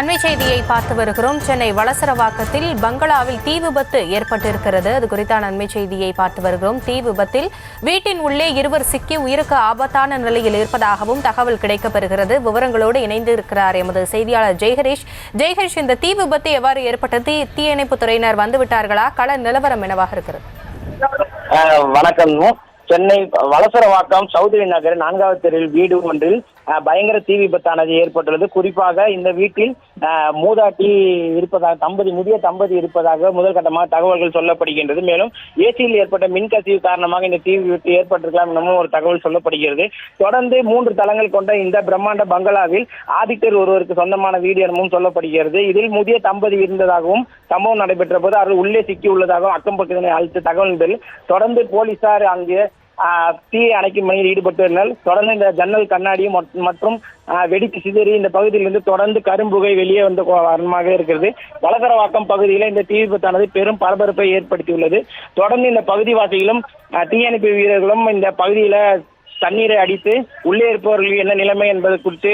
அண்மை செய்தியை பார்த்து வருகிறோம். சென்னை வளசரவாக்கத்தில் பங்களாவில் தீ விபத்து ஏற்பட்டிருக்கிறது. அது குறித்தான அண்மை செய்தியை பார்த்து வருகிறோம். தீ விபத்தில் வீட்டின் உள்ளே இருவர் சிக்கி உயிருக்கு ஆபத்தான நிலையில் இருப்பதாகவும் தகவல் கிடைக்கப்பெறுகிறது. விவரங்களோடு இணைந்து இருக்கிறார் எமது செய்தியாளர் ஜெய்ஹரீஷ். ஜெய்ஹரீஷ், இந்த தீ விபத்து எவ்வாறு ஏற்பட்டது? தீயணைப்பு துறையினர் வந்துவிட்டார்களா? கள நிலவரம் என்னவாக இருக்கிறது? வணக்கம். சென்னை வளசரவாக்கம் சௌத்ரி நகர் 4வது தெருவில் வீடு ஒன்றில் பயங்கர தீ விபத்தானது ஏற்பட்டுள்ளது. குறிப்பாக இந்த வீட்டில் மூதாட்டி இருப்பதாக முதிய தம்பதி இருப்பதாக முதல் கட்டமாக தகவல்கள் சொல்லப்படுகின்றது. மேலும் ஏசியில் ஏற்பட்ட மின்கசிவு காரணமாக இந்த தீ விபத்து ஏற்பட்டிருக்கலாம் எனவும் ஒரு தகவல் சொல்லப்படுகிறது. தொடர்ந்து 3 தளங்கள் கொண்ட இந்த பிரம்மாண்ட பங்களாவில் ஆதித்தர் ஒருவருக்கு சொந்தமான வீடு எனவும் சொல்லப்படுகிறது. இதில் முதிய தம்பதி இருந்ததாகவும் சம்பவம் நடைபெற்ற போது அவர்கள் உள்ளே சிக்கி உள்ளதாகவும் அக்கம் பக்கத்தினை அளித்த தகவல்கள் தொடர்ந்து போலீசார் அங்கே தீயை அணைக்கும் பணியில் ஈடுபட்டுள்ளனர். தொடர்ந்து இந்த ஜன்னல் கண்ணாடியும் மற்றும் வெடித்து சிதறி இந்த பகுதியிலிருந்து தொடர்ந்து கரும்புகை வெளியே வந்த வண்ணமாக இருக்கிறது. வளசரவாக்கம் பகுதியில் இந்த தீ விபத்தானது பெரும் பரபரப்பை ஏற்படுத்தியுள்ளது. தொடர்ந்து இந்த பகுதிவாசிகளும் தீயணைப்பு வீரர்களும் இந்த பகுதியில தண்ணீரை அடித்து உள்ளே இருப்பவர்களுக்கு என்ன நிலைமை என்பது குறித்து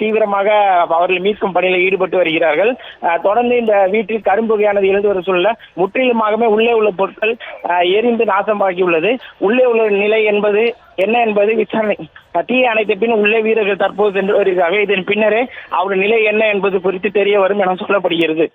தீவிரமாக அவர்கள் மீட்கும் பணியில் ஈடுபட்டு வருகிறார்கள். தொடர்ந்து இந்த வீட்டில் கரும்புகையானது எழுந்து வரும் சூழல முற்றிலுமாகவே உள்ளே உள்ள பொருட்கள் எரிந்து நாசமாகியுள்ளது. உள்ளே உள்ள நிலை என்பது என்ன என்பது விசாரணை. தீயை அணைத்த பின் உள்ளே வீரர்கள் தற்போது சென்று வருகிறார்கள். இதன் பின்னரே அவருடைய நிலை என்ன என்பது குறித்து தெரிய வரும் என சொல்லப்படுகிறது.